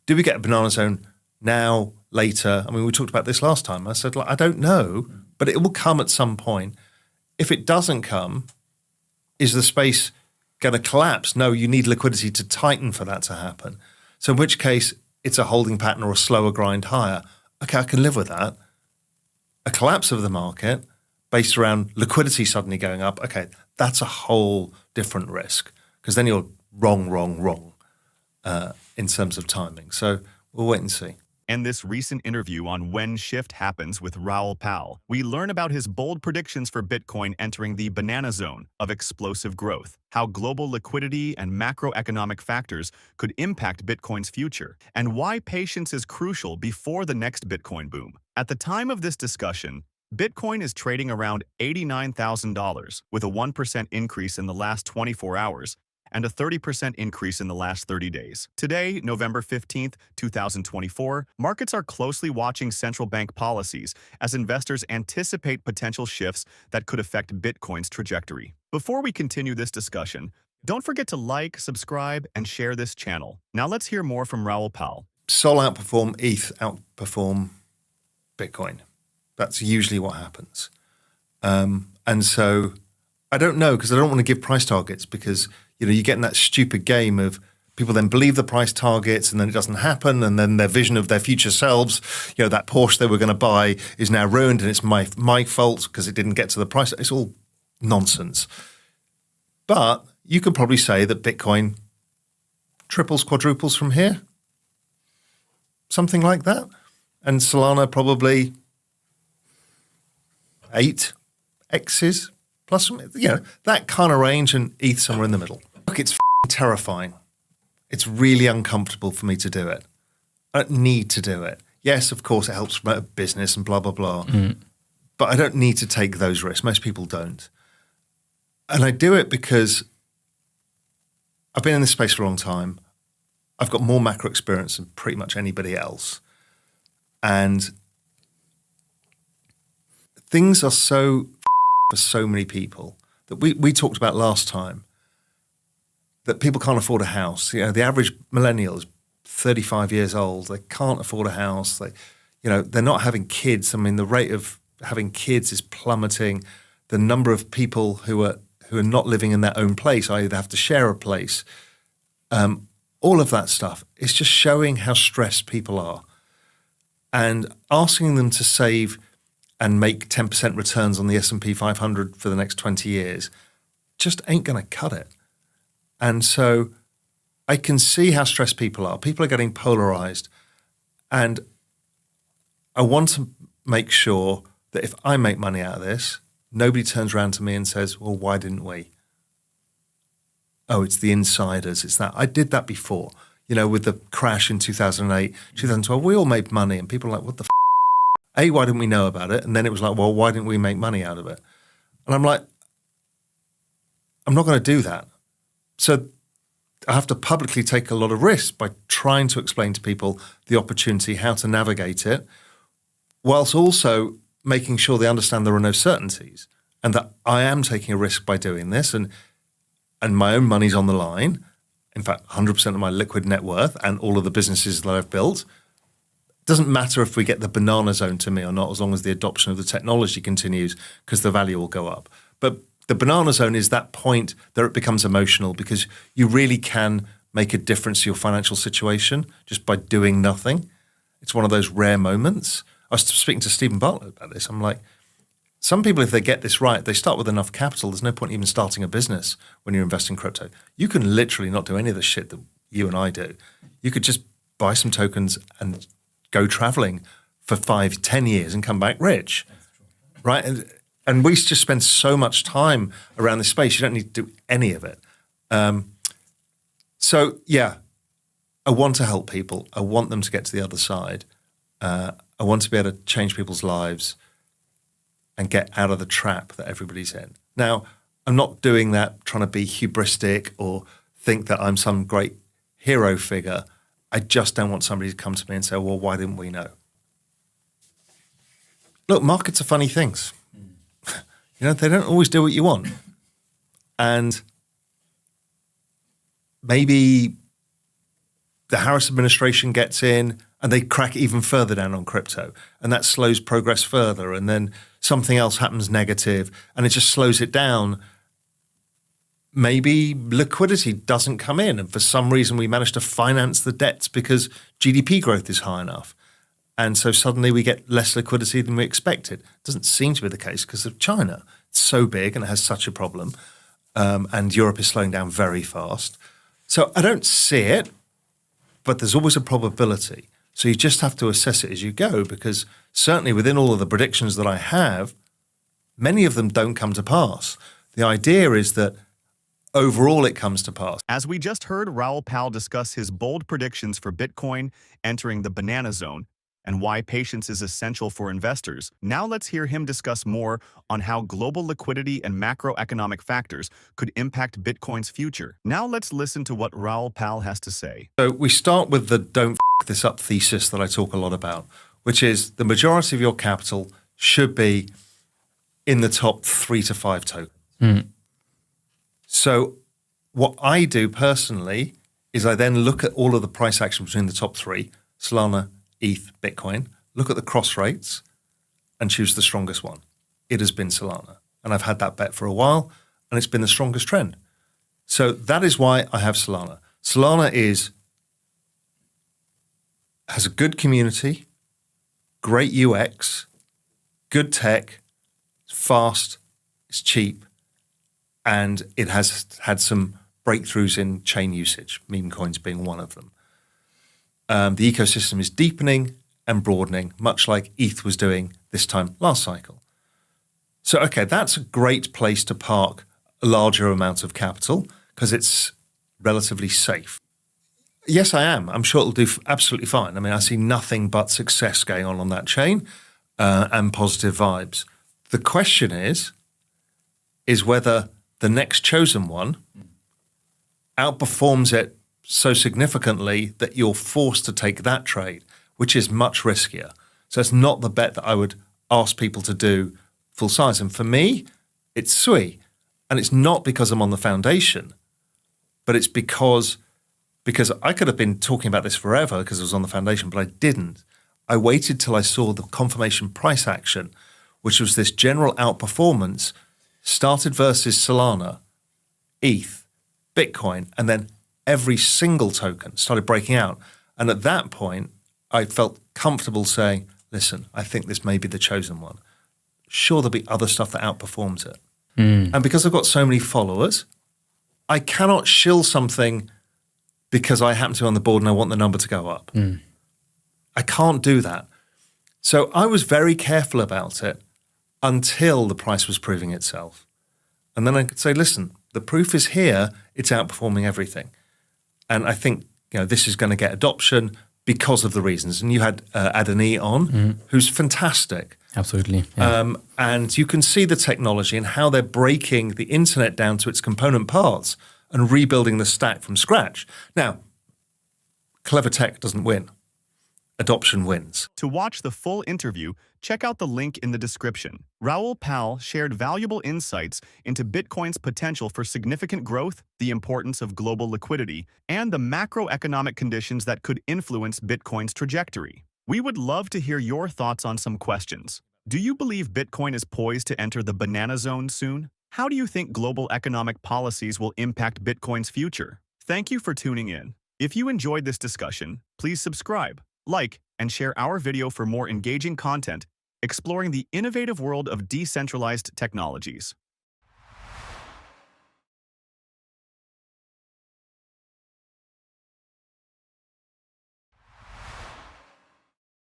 Do we get a banana zone now, later? I mean, we talked about this last time. I said, I don't know, but it will come at some point. If it doesn't come, is the space going to collapse? No, you need liquidity to tighten for that to happen. So in which case, it's a holding pattern or a slower grind higher. Okay, I can live with that. A collapse of the market based around liquidity suddenly going up, okay, that's a whole different risk, because then you're wrong in terms of timing. So we'll wait and see. In this recent interview on When Shift Happens with Raoul Pal, we learn about his bold predictions for Bitcoin entering the banana zone of explosive growth, how global liquidity and macroeconomic factors could impact Bitcoin's future, and why patience is crucial before the next Bitcoin boom. At the time of this discussion, Bitcoin is trading around $89,000, with a 1% increase in the last 24 hours, and a 30% increase in the last 30 days. Today, November 15th, 2024, markets are closely watching central bank policies as investors anticipate potential shifts that could affect Bitcoin's trajectory. Before we continue this discussion, don't forget to like, subscribe, and share this channel. Now let's hear more from Raoul Pal. Sol outperform, ETH outperform Bitcoin. That's usually what happens. And so I don't know, because I don't want to give price targets, because you get in that stupid game of people then believe the price targets and then it doesn't happen, and then their vision of their future selves, that Porsche they were going to buy is now ruined and it's my fault because it didn't get to the price. It's all nonsense. But you could probably say that Bitcoin triples, quadruples from here, something like that, and Solana probably 8x's plus, that kind of range, and ETH somewhere in the middle. Look, it's terrifying. It's really uncomfortable for me to do it. I don't need to do it. Yes, of course, it helps promote a business and blah, blah, blah. But I don't need to take those risks. Most people don't. And I do it because I've been in this space for a long time. I've got more macro experience than pretty much anybody else. And things are so for so many people that we talked about last time, that people can't afford a house. The average millennial is 35 years old. They can't afford a house. They're not having kids. I mean, the rate of having kids is plummeting. The number of people who are not living in their own place, i.e. they have to share a place. All of that stuff is just showing how stressed people are, and asking them to save and make 10% returns on the S&P 500 for the next 20 years just ain't going to cut it. And so I can see how stressed people are. People are getting polarized. And I want to make sure that if I make money out of this, nobody turns around to me and says, well, why didn't we? Oh, it's the insiders. It's that. I did that before, with the crash in 2008, 2012. We all made money, and people are like, what the A, why didn't we know about it? And then it was like, well, why didn't we make money out of it? And I'm like, I'm not going to do that. So I have to publicly take a lot of risks by trying to explain to people the opportunity, how to navigate it, whilst also making sure they understand there are no certainties, and that I am taking a risk by doing this, and my own money's on the line. In fact, 100% of my liquid net worth and all of the businesses that I've built. Doesn't matter if we get the banana zone to me or not, as long as the adoption of the technology continues, because the value will go up. But the banana zone is that point that it becomes emotional, because you really can make a difference to your financial situation just by doing nothing. It's one of those rare moments. I was speaking to Stephen Bartlett about this. I'm like, some people, if they get this right, they start with enough capital. There's no point even starting a business when you're investing in crypto. You can literally not do any of the shit that you and I do. You could just buy some tokens and go traveling for 5-10 years and come back rich, right? And we just spend so much time around this space. You don't need to do any of it. So yeah, I want to help people. I want them to get to the other side. I want to be able to change people's lives and get out of the trap that everybody's in. Now, I'm not doing that trying to be hubristic or think that I'm some great hero figure. I just don't want somebody to come to me and say, well, why didn't we know? Look, markets are funny things. They don't always do what you want. And maybe the Harris administration gets in and they crack even further down on crypto, and that slows progress further, and then something else happens negative and it just slows it down. Maybe liquidity doesn't come in, and for some reason we manage to finance the debts because GDP growth is high enough. And so suddenly we get less liquidity than we expected. Doesn't seem to be the case because of China. It's so big and it has such a problem. And Europe is slowing down very fast. So I don't see it, but there's always a probability. So you just have to assess it as you go, because certainly within all of the predictions that I have, many of them don't come to pass. The idea is that overall it comes to pass. As we just heard Raoul Pal discuss his bold predictions for Bitcoin entering the banana zone, and why patience is essential for investors, now let's hear him discuss more on how global liquidity and macroeconomic factors could impact Bitcoin's future. Now let's listen to what Raoul Pal has to say. So we start with the don't f this up thesis that I talk a lot about, which is the majority of your capital should be in the top 3 to 5 tokens. So what I do personally is I then look at all of the price action between the top 3, Solana, ETH, Bitcoin, look at the cross rates and choose the strongest one. It has been Solana. And I've had that bet for a while and it's been the strongest trend. So that is why I have Solana. Solana has a good community, great UX, good tech, it's fast, it's cheap, and it has had some breakthroughs in chain usage, meme coins being one of them. The ecosystem is deepening and broadening, much like ETH was doing this time last cycle. So, okay, that's a great place to park a larger amount of capital because it's relatively safe. Yes, I am. I'm sure it'll do absolutely fine. I mean, I see nothing but success going on that chain and positive vibes. The question is whether the next chosen one outperforms it so significantly that you're forced to take that trade, which is much riskier. So it's not the bet that I would ask people to do full size. And for me, it's sui. And it's not because I'm on the foundation, but it's because I could have been talking about this forever because I was on the foundation, but I didn't. I waited till I saw the confirmation price action, which was this general outperformance, started versus Solana, ETH, Bitcoin, and then every single token started breaking out. And at that point, I felt comfortable saying, listen, I think this may be the chosen one. Sure, there'll be other stuff that outperforms it. And because I've got so many followers, I cannot shill something because I happen to be on the board and I want the number to go up. I can't do that. So I was very careful about it until the price was proving itself. And then I could say, listen, the proof is here, it's outperforming everything. And I think this is going to get adoption because of the reasons. And you had Adani on, who's fantastic. Absolutely. Yeah. And you can see the technology and how they're breaking the internet down to its component parts and rebuilding the stack from scratch. Now, clever tech doesn't win. Adoption wins. To watch the full interview, check out the link in the description. Raoul Pal shared valuable insights into Bitcoin's potential for significant growth, the importance of global liquidity, and the macroeconomic conditions that could influence Bitcoin's trajectory. We would love to hear your thoughts on some questions. Do you believe Bitcoin is poised to enter the banana zone soon? How do you think global economic policies will impact Bitcoin's future? Thank you for tuning in. If you enjoyed this discussion, please subscribe, like, and share our video for more engaging content exploring the innovative world of decentralized technologies.